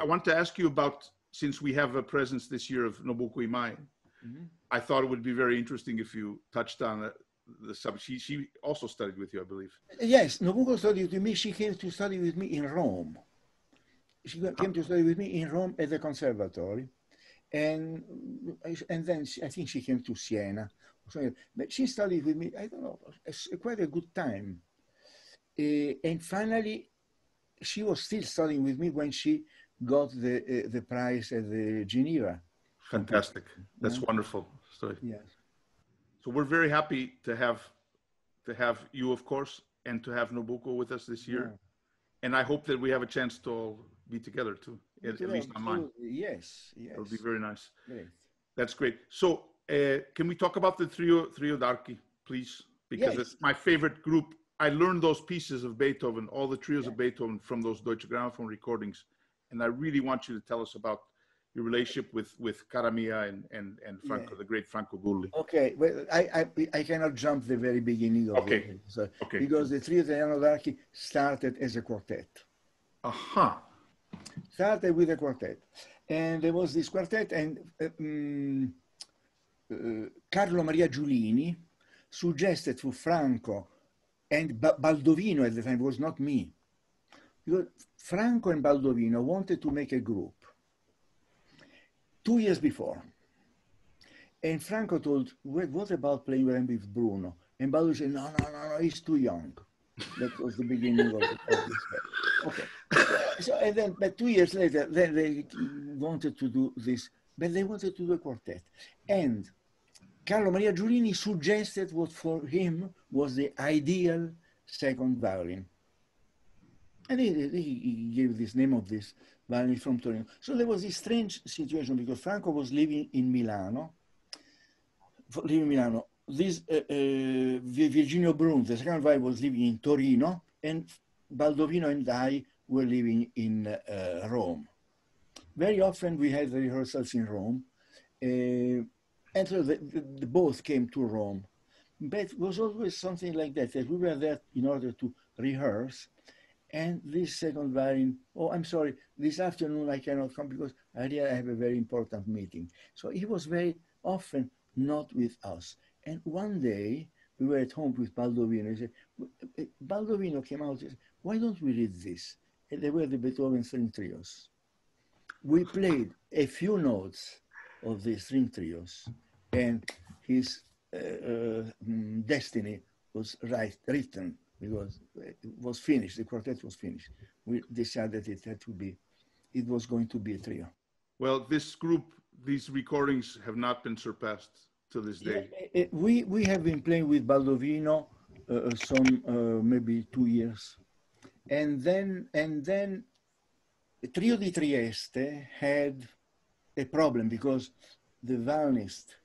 I want to ask you about, since we have a presence this year of Nobuko Imai, I thought it would be very interesting if you touched on the subject. She also studied with you, I believe. Yes, Nobuko studied with me. She came to study with me in Rome. She came to study with me in Rome at the conservatory. And then I think she came to Siena. But she studied with me, I don't know, quite a good time. And finally, she was still studying with me when she got the prize at the Geneva. Fantastic. That's wonderful. Yes. So we're very happy to have you, of course, and to have Nobuko with us this year. Yeah. And I hope that we have a chance to all be together too, at least online. Yes, yes. It'll be very nice. Great. That's great. So can we talk about the trio d'archi, please? Because it's my favorite group. I learned those pieces of Beethoven, all the trios of Beethoven, from those Deutsche Grammophon recordings. And I really want you to tell us about your relationship with Caramia and Franco, the great Franco Gulli. Okay, well, I cannot jump the very beginning of it. So, because the trio d'archi started as a quartet. Aha. Started with a quartet. And there was this quartet, and Carlo Maria Giulini suggested to Franco and Baldovino at the time, it was not me, because Franco and Baldovino wanted to make a group 2 years before. And Franco told, what about playing with Bruno? And Baldovino said, no, he's too young. That was the beginning of this. Okay. So, and then, but 2 years later, then they wanted to do this, but they wanted to do a quartet. And Carlo Maria Giulini suggested what for him was the ideal second violin. And he gave this name of this violin from Torino. So there was this strange situation because Franco was living in Milano. This Virginio Brun, the second violin, was living in Torino, and Baldovino and I were living in Rome. Very often we had the rehearsals in Rome. And so the both came to Rome. But it was always something like that we were there in order to rehearse. And this second violin, oh, I'm sorry, this afternoon I cannot come because I have a very important meeting. So he was very often not with us. And one day we were at home with Baldovino. He said, Baldovino came out and said, why don't we read this? And they were the Beethoven string trios. We played a few notes of the string trios, and his destiny was written because it was finished. The quartet was finished. We decided it was going to be a trio. Well, this group, these recordings have not been surpassed to this day. Yeah, we have been playing with Baldovino maybe 2 years, and then Trio di Trieste had a problem because the violinist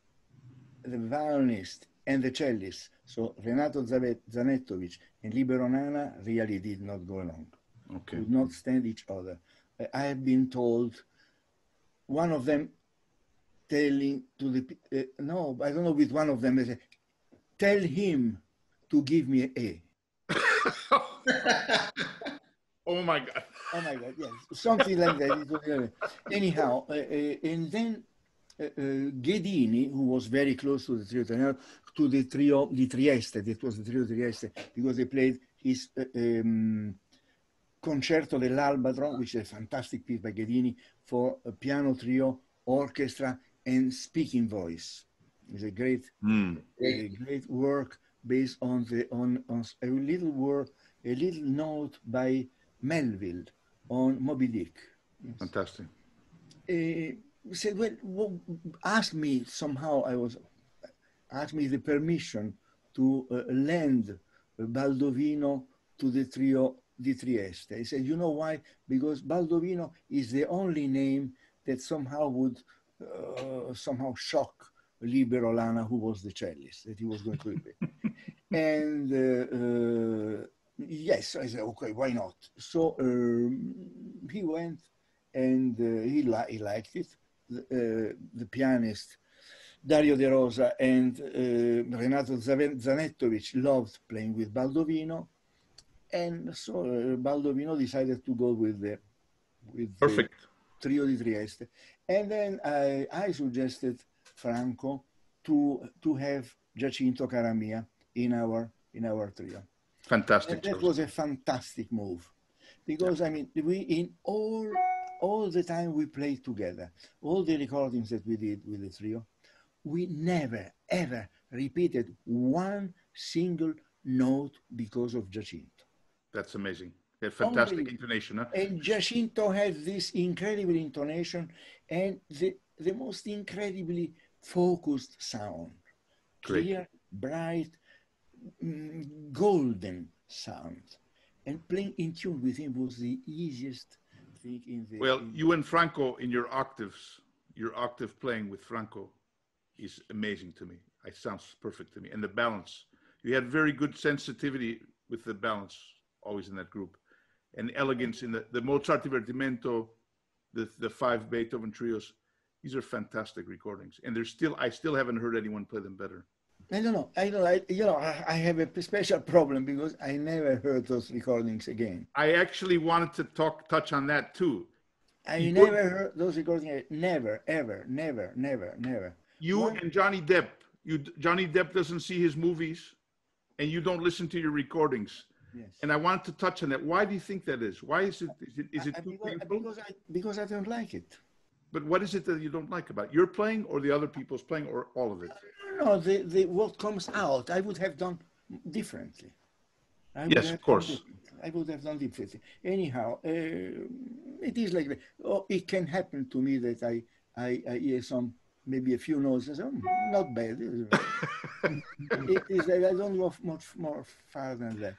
and the cellist, so Renato Zanettovic and Libero Nana, really did not go along. Okay. Could not stand each other. I have been told one of them telling to the, no, I don't know with one of them, they said, tell him to give me an A. Oh my God. Oh my God, yes, something like that. Anyhow, and then Ghedini, who was very close to the trio italiano, to the trio di Trieste, that was the trio di Trieste, because they played his Concerto dell'Albatro, which is a fantastic piece by Ghedini for a piano trio, orchestra, and speaking voice. It's a great work based on a little note by Melville on Moby Dick. Yes. Fantastic. Said, well, ask me the permission to lend Baldovino to the trio di Trieste. He said, you know why? Because Baldovino is the only name that somehow would somehow shock Libero Lana, who was the cellist, that he was going to play. And yes, I said, okay, why not? So he went and he liked it. The pianist Dario De Rosa and Renato Zanettovic loved playing with Baldovino, and so Baldovino decided to go with the with the Perfect. Trio di Trieste. And then I suggested Franco to have Giacinto Caramia in our trio. Fantastic And that choice. was a fantastic move, because I mean, we in all the time we played together, all the recordings that we did with the trio, we never ever repeated one single note because of Giacinto. That's amazing. They had fantastic Only, intonation. Huh? and Giacinto had this incredible intonation and the most incredibly focused sound, Great. clear, bright, golden sound. And playing in tune with him was the easiest thing in the... Well, you and Franco in your octave playing with Franco is amazing to me. It sounds perfect to me. And the balance, you had very good sensitivity with the balance always in that group, and elegance in the Mozart Divertimento, the 5 Beethoven trios. These are fantastic recordings, and I still haven't heard anyone play them better. I don't know. I have a special problem because I never heard those recordings again. I actually wanted to touch on that too. I never heard those recordings. Never, ever, never, never, never. You and Johnny Depp. Johnny Depp doesn't see his movies, and you don't listen to your recordings. Yes. And I wanted to touch on that. Why do you think that is? Why is it? Is it too painful? Because I don't like it. But what is it that you don't like about it? Your playing, or the other people's playing, or all of it? No, what comes out, I would have done differently. Yes, of course. I would have done differently. Anyhow, it is like that. Oh, it can happen to me that I hear maybe a few notes and say, not bad. It is like I don't go much more far than that.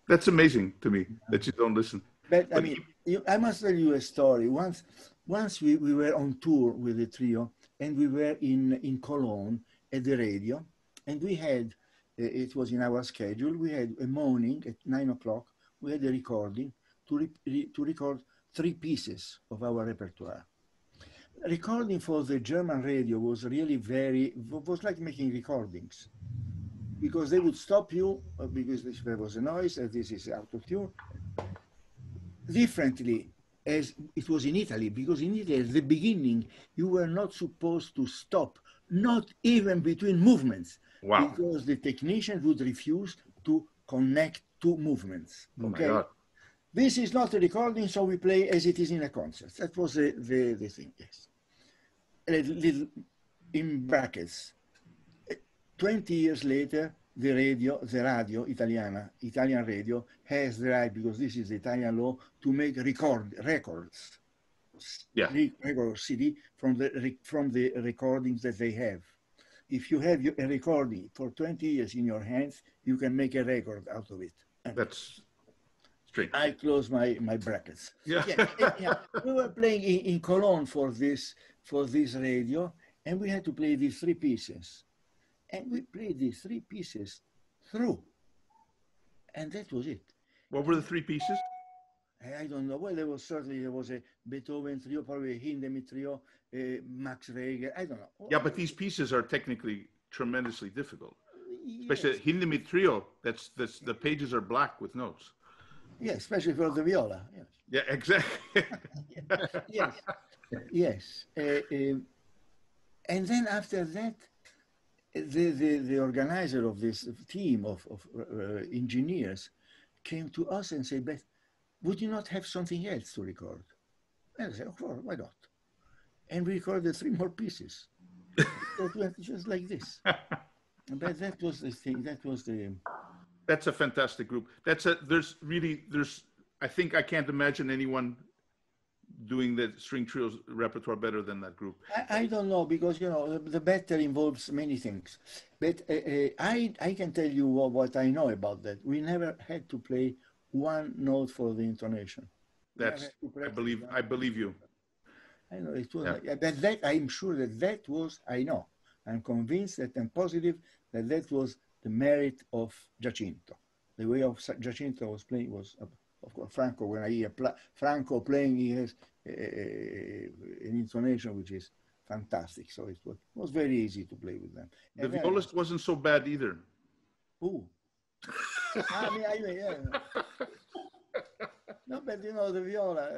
That's amazing to me that you don't listen. But I mean, I must tell you a story. Once we were on tour with the trio, and we were in Cologne at the radio, and we had, it was in our schedule, we had a morning at 9 o'clock, we had a recording to record 3 pieces of our repertoire. Recording for the German radio was really was like making recordings, because they would stop you because there was a noise, and this is out of tune. Differently as it was in Italy, because in Italy at the beginning you were not supposed to stop, not even between movements. Wow. Because the technician would refuse to connect 2 movements. Okay? Oh my God. This is not a recording, so we play as it is in a concert. That was the thing, yes. A little in brackets. 20 years later, the radio Italian radio, has the right, because this is the Italian law, to make records. Yeah. Record CD from the recordings that they have. If you have a recording for 20 years in your hands, you can make a record out of it. That's strange. I close my brackets. Yeah. Yeah. We were playing in Cologne for this radio, and we had to play these 3 pieces. And we played these 3 pieces through. And that was it. What were the 3 pieces? I don't know. Well, there was a Beethoven trio, probably a Hindemith trio, Max Reger. I don't know. Yeah, but these pieces are technically tremendously difficult. Yes. Especially Hindemith trio. That's the pages are black with notes. Yeah, especially for the viola. Yes. Yeah, exactly. Yes. And then after that, the organizer of this team of engineers came to us and said, "But would you not have something else to record?" And I said, "Of course, why not?" And we recorded 3 more pieces. That went just like this. But that was the thing. That was the... That's a fantastic group. I think I can't imagine anyone doing the string trios repertoire better than that group. I don't know, because, the better involves many things. But I can tell you what I know about that. We never had to play one note for the intonation. I believe you. I know it was, but that I'm sure that was, I know. I'm convinced that I'm positive that was the merit of Giacinto. The way of Giacinto was playing was, of course, Franco. When I hear Franco playing, he has an intonation which is fantastic. So it was very easy to play with them. The violist wasn't so bad either. Who? No, but you know, the viola,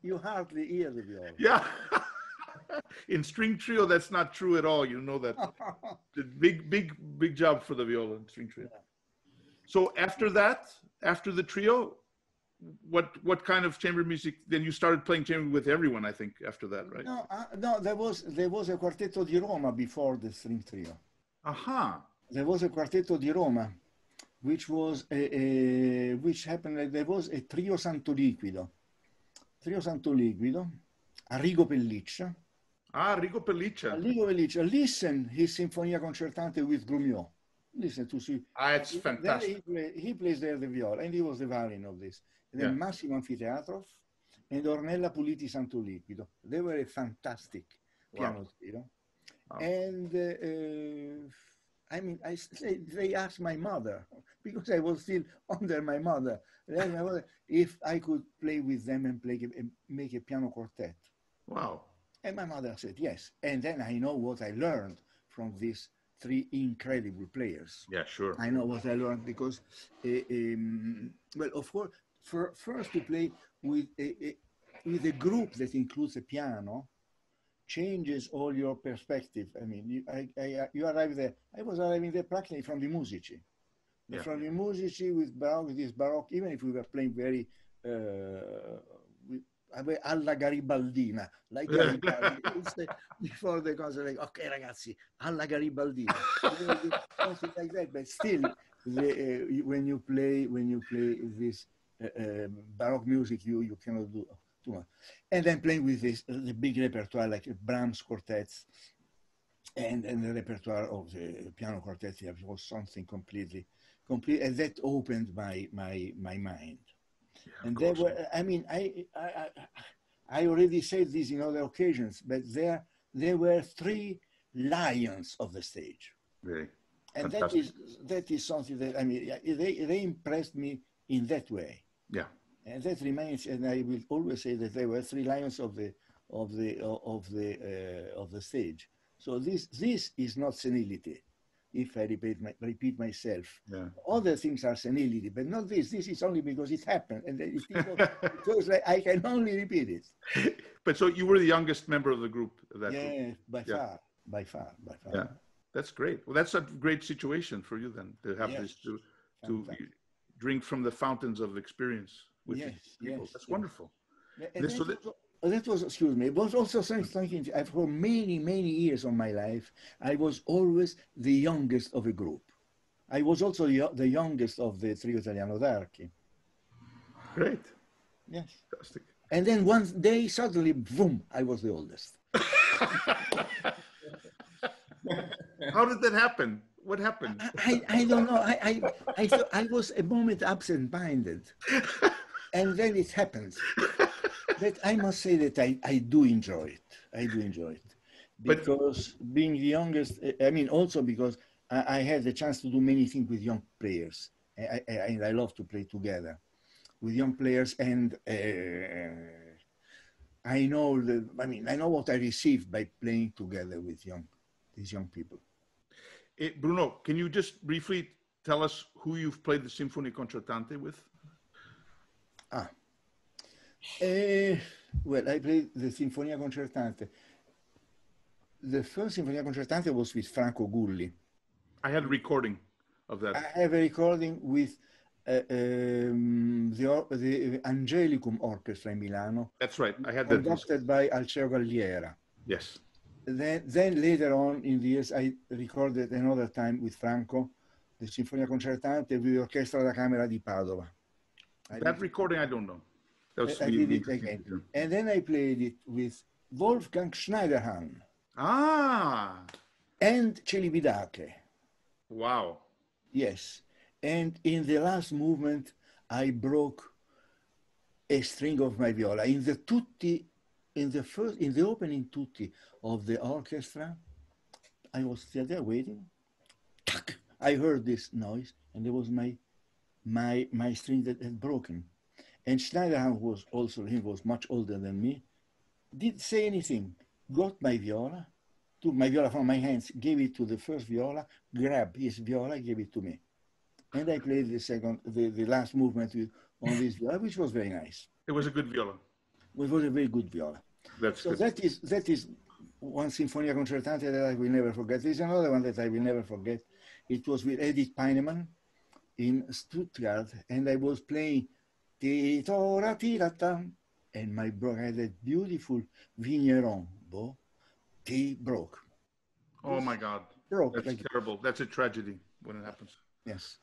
you hardly hear the viola. Yeah. In string trio, that's not true at all. You know that. Big job for the viola in string trio. Yeah. So after that, after the trio, what kind of chamber music? Then you started playing chamber with everyone, I think, after that, right? No, no, there was a quartetto di Roma before the string trio. Aha. There was a quartetto di Roma, which was which happened. There was a trio Santo Liquido, Arrigo Pelliccia. Ah, Rigo Pelliccia. Arrigo Pelliccia. Listen, his Sinfonia Concertante with Grumiaux. Listen to see. Ah, it's fantastic. He plays there the viola, and he was the violin of this. And then Massimo Amfiteatrov and Ornella Puliti Santo Liquido. They were a fantastic piano trio. Wow. And I mean, they asked my mother, because I was still under my mother, if I could play with them and make a piano quartet. Wow. And my mother said yes. And then I know what I learned from these three incredible players. Yeah, sure. I know what I learned because, well, of course, first to play with a group that includes a piano changes all your perspective. I mean, you arrive there. I was arriving there practically from the Musici. Yeah. From the Musici with Baroque, even if we were playing very alla Garibaldina, like Garibaldi. Before the concert, like, okay, ragazzi, alla Garibaldina, something like that. But still, when you play this Baroque music, you cannot do too much. And then playing with the big repertoire like Brahms quartets, and the repertoire of the piano quartet was something complete, and that opened my mind. Yeah, and there were, I mean, I already said this in other occasions, but there were three lions of the stage. Really? And that is something that, I mean, they impressed me in that way. Yeah. And that remains, and I will always say that there were three lions of the stage. So this is not senility. If I repeat myself, other things are senility, but not this. This is only because it happened, and because I can only repeat it. But so you were the youngest member of the group. Of that group. By far. Yeah, that's great. Well, that's a great situation for you then to have this to drink from the fountains of experience with people. That's wonderful. That was, excuse me, it was also something, for many, many years of my life, I was always the youngest of a group. I was also the youngest of the Trio Italiano d'Archi. Great. Yes. Fantastic. And then one day, suddenly, boom, I was the oldest. How did that happen? What happened? I don't know. I thought I was a moment absent-minded. And then it happens. But I must say that I do enjoy it. I do enjoy it. Because being the youngest, I mean, also because I had the chance to do many things with young players. And I love to play together with young players. And I know what I received by playing together with these young people. Bruno, can you just briefly tell us who you've played the Sinfonia Concertante with? Well, I played the Sinfonia Concertante. The first Sinfonia Concertante was with Franco Gulli. I had a recording of that. I have a recording with the Angelicum Orchestra in Milano. That's right. I had that. Conducted by Alceo Galliera. Yes. Then later on in the years, I recorded another time with Franco, the Sinfonia Concertante with the Orchestra da Camera di Padova. That recording, I don't know. I did it again. And then I played it with Wolfgang Schneiderhan. And Celibidache. Wow. Yes. And in the last movement, I broke a string of my viola. In the tutti, in the opening tutti of the orchestra, I was still there waiting. I heard this noise, and it was my string that had broken. And Schneiderhan was also, he was much older than me, didn't say anything, got my viola, took my viola from my hands, gave it to the first viola, grabbed his viola, gave it to me. And I played the last movement with on this viola, which was very nice. It was a good viola. It was a very good viola. That's so good. that is one Sinfonia Concertante that I will never forget. There's another one that I will never forget. It was with Edith Peinemann in Stuttgart, and I was playing Ti-tora, ti-ra-ta, and my brother had that beautiful vigneron bow. He broke. Oh my God. Broke. That's like, terrible. That's a tragedy when it happens. Yes.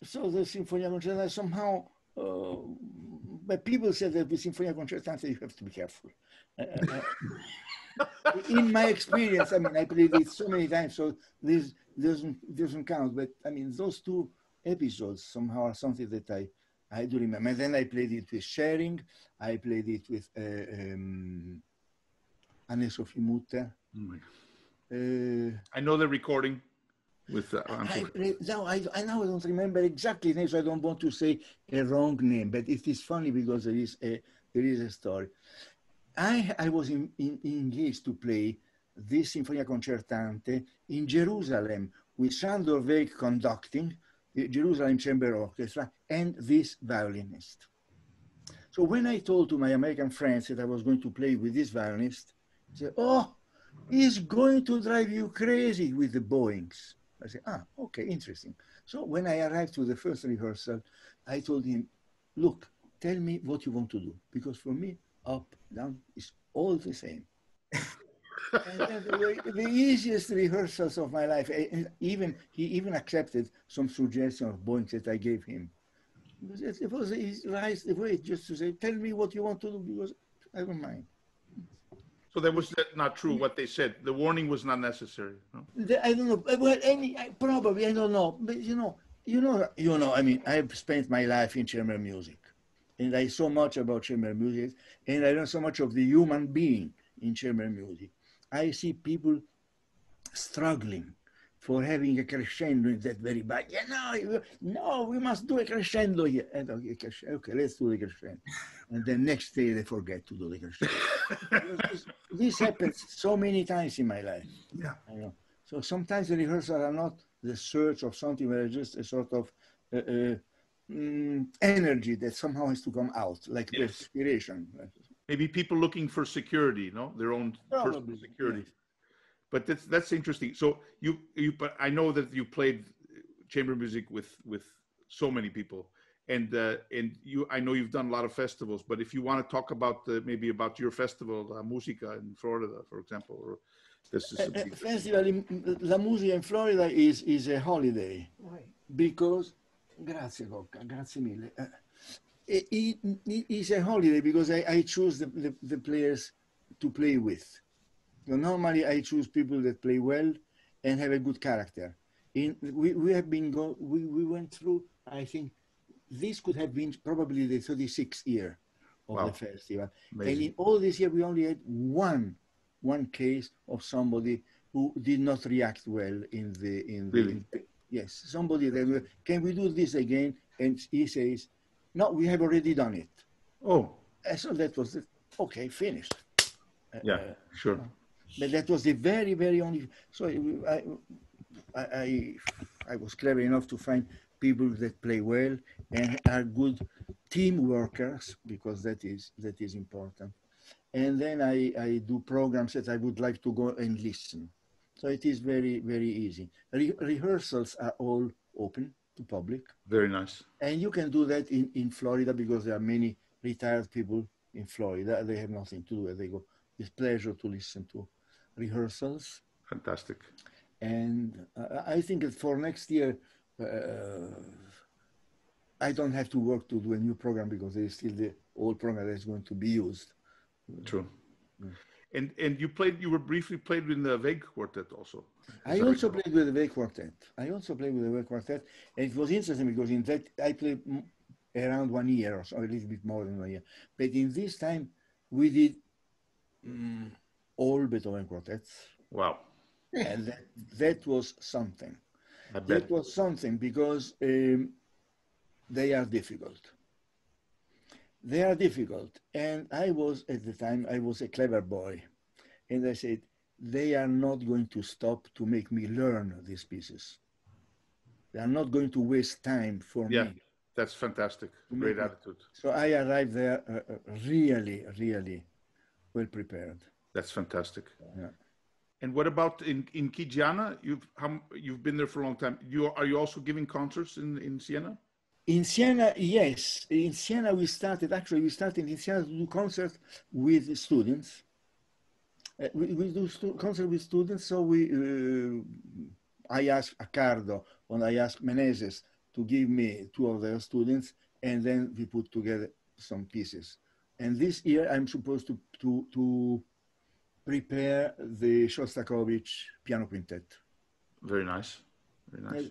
So the Sinfonia Concertante somehow, but people said that with Sinfonia Concertante you have to be careful. In my experience, I mean, I played it so many times, so this doesn't count. But I mean, those two episodes somehow are something that I do remember. And then I played it with Schering. I played it with Anne-Sophie Mutter. I know the recording with now I don't remember exactly the name, so I don't want to say a wrong name, but it is funny because there is a story. I was engaged to play this Sinfonia Concertante in Jerusalem with Sandor Weig conducting, the Jerusalem Chamber Orchestra, and this violinist. So when I told to my American friends that I was going to play with this violinist, they said, "Oh, he's going to drive you crazy with the bowings." I said, okay, interesting. So when I arrived to the first rehearsal, I told him, "Look, tell me what you want to do, because for me, up, down is all the same." And the easiest rehearsals of my life. And he even accepted some suggestion of bowings that I gave him. It was his right way just to say, "Tell me what you want to do, because I don't mind." So that was not true what they said. The warning was not necessary. No? I don't know. Well, probably I don't know. But I mean, I've spent my life in chamber music, and I saw much about chamber music, and I learned so much of the human being in chamber music. I see people struggling for having a crescendo in that very bad. No, we must do a crescendo here. And okay, let's do the crescendo. And then next day they forget to do the crescendo. This happens so many times in my life. Yeah. I know. So sometimes the rehearsals are not the search of something, but just a sort of energy that somehow has to come out, like perspiration. Maybe people looking for security, no, their own personal security. Yes. But that's interesting. So but I know that you played chamber music with so many people, and I know you've done a lot of festivals. But if you want to talk about maybe about your festival, La Musica in Florida, for example, or this is festival La Musica in Florida is a holiday. Right. Because grazie Cocca, grazie mille. It is a holiday because I choose the players to play with. So normally I choose people that play well and have a good character. We went through, I think this could have been probably the 36th year of the festival. Amazing. And in all this year we only had one case of somebody who did not react well yes, somebody that, "Can we do this again?" And he says, "No, we have already done it." Oh. So that was it. Okay, finished. Sure. But that was the very, very only. So I was clever enough to find people that play well and are good team workers, because that is important. And then I do programs that I would like to go and listen. So it is very, very easy. Rehearsals are all open to public. Very nice. And you can do that in Florida, because there are many retired people in Florida. They have nothing to do. They go with pleasure to listen to rehearsals. Fantastic. And I think that for next year, I don't have to work to do a new program, because there is still the old program that is going to be used. True. And you briefly played with the Weig Quartet also. I also played with the Weig Quartet. And it was interesting because in that I played around 1 year or so, a little bit more than 1 year. But in this time, we did all Beethoven quartets. Wow. And that was something. That was something because they are difficult. They are difficult. And I was, at the time, I was a clever boy. And I said, they are not going to stop to make me learn these pieces. They are not going to waste time for me. That's fantastic. Great attitude. So I arrived there really, really well prepared. That's fantastic. Yeah. And what about in Chigiana? You've been there for a long time. Are you also giving concerts in Siena? In Siena, yes. In Siena, we started in Siena to do concerts with students. We do concert with students, so I asked Riccardo and I asked Menezes to give me two of their students, and then we put together some pieces. And this year, I'm supposed to prepare the Shostakovich piano quintet. Very nice. Very nice.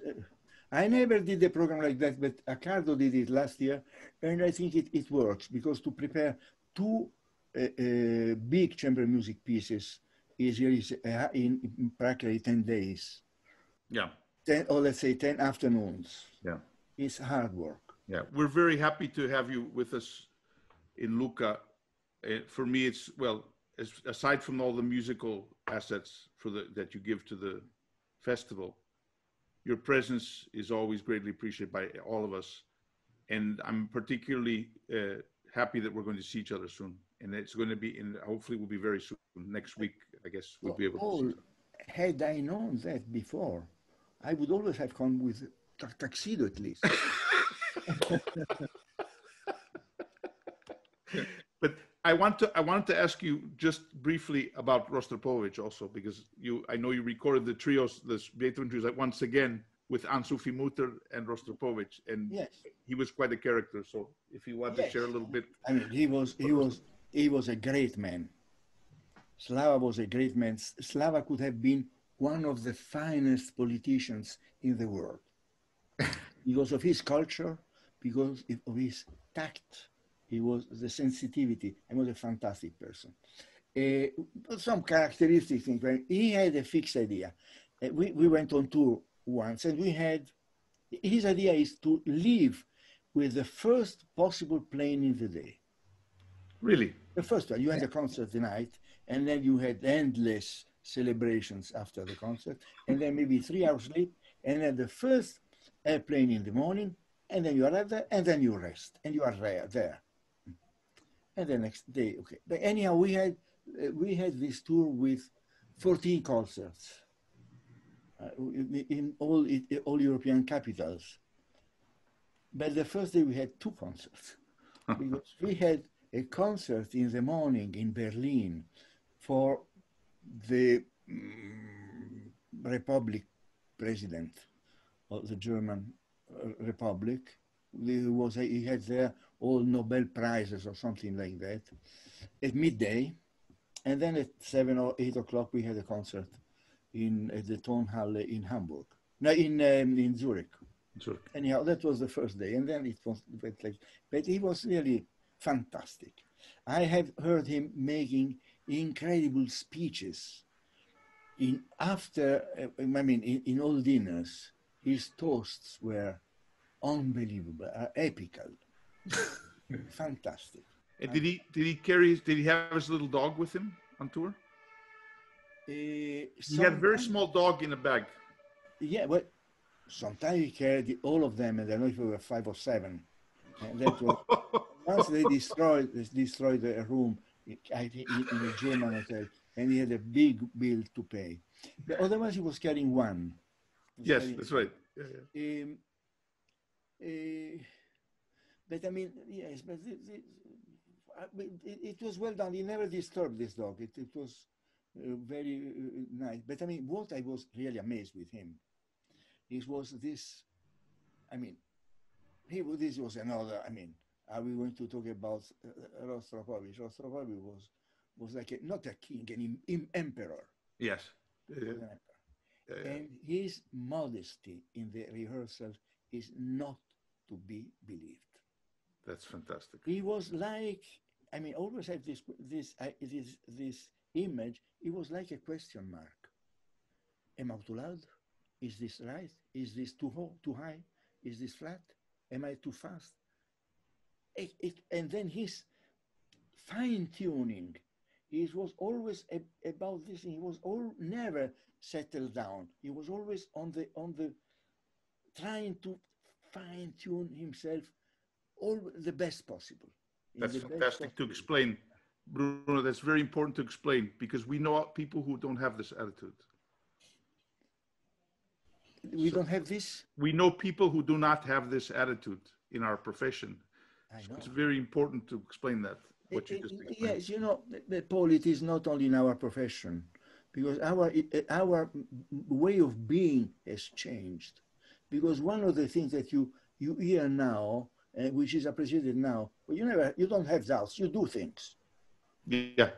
I never did a program like that, but Riccardo did it last year, and I think it works, because to prepare two big chamber music pieces is in practically 10 days. Yeah. 10, or let's say 10 afternoons. Yeah. It's hard work. Yeah. We're very happy to have you with us in Lucca. For me, it's, well, aside from all the musical assets that you give to the festival, your presence is always greatly appreciated by all of us. And I'm particularly happy that we're going to see each other soon. And it's going to be, hopefully will be very soon. Next week, I guess, we'll be able to see each other. Had I known that before, I would always have come with a tuxedo at least. But I wanted to ask you just briefly about Rostropovich also, because I know you recorded the trios, the Beethoven trios, like once again with Ansufi Mutter and Rostropovich, and yes, he was quite a character. So if you want to share a little bit, I mean, he was a great man. Slava was a great man. Slava could have been one of the finest politicians in the world because of his culture, because of his tact. He was the sensitivity, and was a fantastic person. Some characteristic things. He had a fixed idea. We went on tour once, and his idea is to leave with the first possible plane in the day. Really? The first one. You had a concert the night, and then you had endless celebrations after the concert, and then maybe 3 hours sleep, and then the first airplane in the morning, and then you arrive there, and then you rest, and you are there. And the next day, okay. But anyhow, we had this tour with 14 concerts in all European capitals. But the first day we had 2 concerts because we had a concert in the morning in Berlin for the Republic president of the German Republic. He had there all Nobel Prizes or something like that at midday. And then at 7 or 8 o'clock, we had a concert at the Tonhalle in Hamburg. No, in Zurich. Zurich. Anyhow, that was the first day. And then it was like, but he was really fantastic. I have heard him making incredible speeches in all dinners. His toasts were unbelievable, epical, fantastic. And did he have his little dog with him on tour? He had a very small dog in a bag. Yeah, well, sometimes he carried all of them, and I don't know if there were 5 or 7. And that was once they destroyed the room in a German hotel, and he had a big bill to pay. But otherwise, he was carrying one. Yes, that's right. Yeah. But I mean, yes, but it was well done. He never disturbed this dog. It was very nice. But I mean, what I was really amazed with him, was this. I mean, this was another. I mean, are we going to talk about Rostropovich? Rostropovich was like not a king, an emperor. Yes. Yeah. And his modesty in the rehearsal is not to be believed. That's fantastic. He was like, I mean, always have this image. It was like a question mark. Am I too loud? Is this right? Is this too high? Is this flat? Am I too fast? And then his fine tuning. He was always about this. He was never settled down. He was always on the trying to fine-tune himself all the best possible. That's fantastic to explain. Bruno, that's very important to explain, because we know people who don't have this attitude. We don't have this? We know people who do not have this attitude in our profession. So it's very important to explain that, what you just explained. Yes, you know, Paul, it is not only in our profession, because our way of being has changed. Because one of the things that you hear now, which is appreciated now, well, you don't have doubts, you do things. Yeah.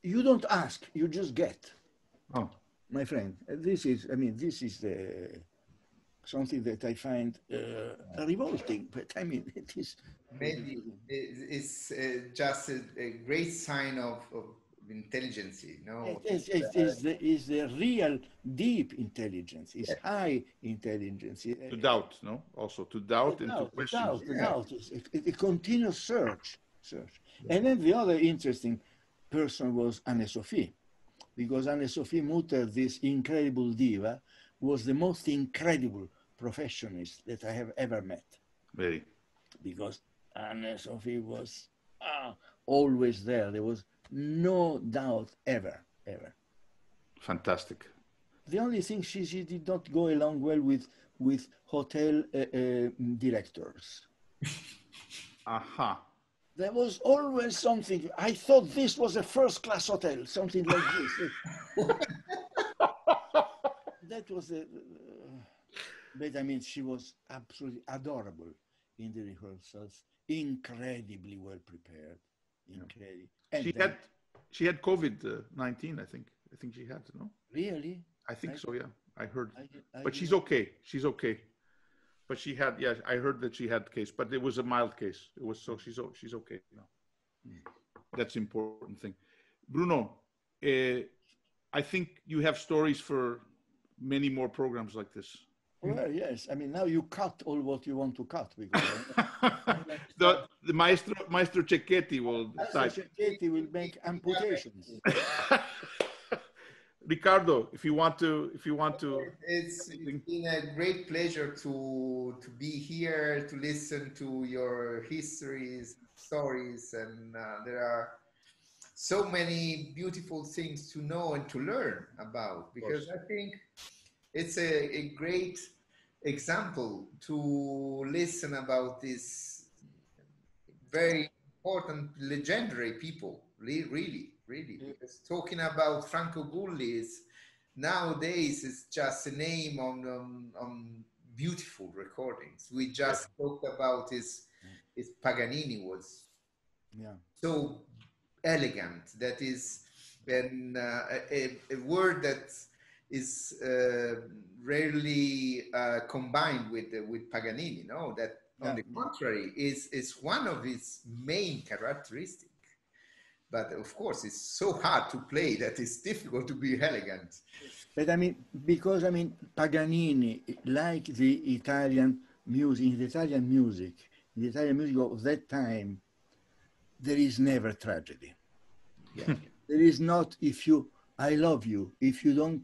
You don't ask, you just get. Oh. My friend, this is something that I find revolting, but I mean, it is. Maybe it's just a great sign of intelligence, you know. It's the real deep intelligence, it's high intelligence. To doubt, no? Also to doubt and to question. Doubt. It's a continuous search. And then the other interesting person was Anne-Sophie, because Anne-Sophie Mutter, this incredible diva, was the most incredible professionist that I have ever met. Very. Because Anne-Sophie was always there. There was no doubt ever. Fantastic. The only thing she did not go along well with hotel directors. Aha. There was always something. I thought this was a first-class hotel, something like this. That was but I mean, she was absolutely adorable in the rehearsals, incredibly well prepared, incredible. And she had COVID-19, I think. I think she had, no? Really? I think so, yeah. I heard. But she's okay. She's okay. But she had, yeah, I heard that she had case, but it was a mild case. It was, so she's okay now. That's the important thing. Bruno, I think you have stories for many more programs like this. Well, yes. I mean, now you cut all what you want to cut. Because the Maestro Cecchetti will make amputations. Ricardo, if you want to, it's been a great pleasure to be here, to listen to your histories, stories, and there are so many beautiful things to know and to learn about, because I think it's a great example to listen about these very important, legendary people, really. Because talking about Franco Gulli nowadays is just a name on beautiful recordings. We just talked about his Paganini was so elegant. That is a word that is rarely combined with Paganini. No, that on the contrary is one of his main characteristics. But of course, it's so hard to play that it's difficult to be elegant. But I mean, because I mean, Paganini, like the Italian music, in the Italian music of that time, there is never tragedy. Yeah. There is not, I love you, if you don't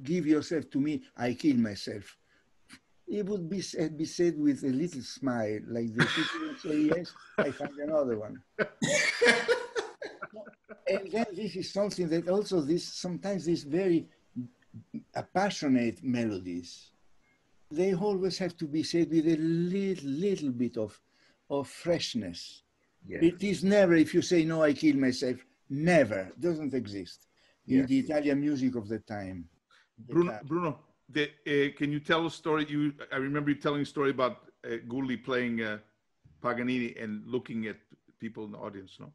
give yourself to me, I kill myself. It would be said with a little smile, like this. If you say yes, I find another one. And then this is something that also sometimes these very passionate melodies, they always have to be said with a little bit of freshness. Yeah. It is never, if you say, no, I kill myself, never, doesn't exist in the Italian music of the time. Bruno, can you tell a story? I remember you telling a story about Gulli playing Paganini and looking at people in the audience, no?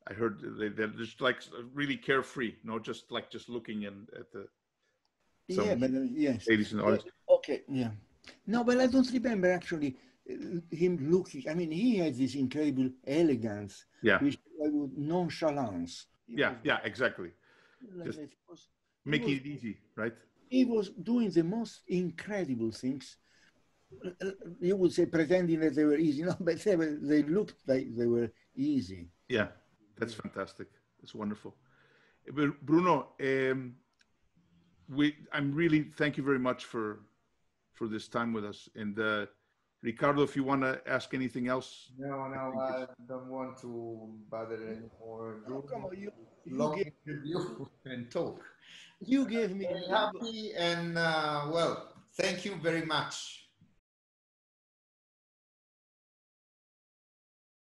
I heard they're just like really carefree, just looking at the ladies in the audience. Okay, yeah. No, but I don't remember actually him looking. I mean, he had this incredible elegance, which nonchalance. Yeah, exactly. Just making it easy, right? He was doing the most incredible things. You would say pretending that they were easy, no, but they looked like they were easy. Yeah. That's fantastic. It's wonderful. Bruno, I'm really, thank you very much for for this time with us. And Riccardo, if you want to ask anything else. No, I don't want to bother anymore. No, come on, you Long gave, interview and talk. you gave me. Very happy and well, thank you very much.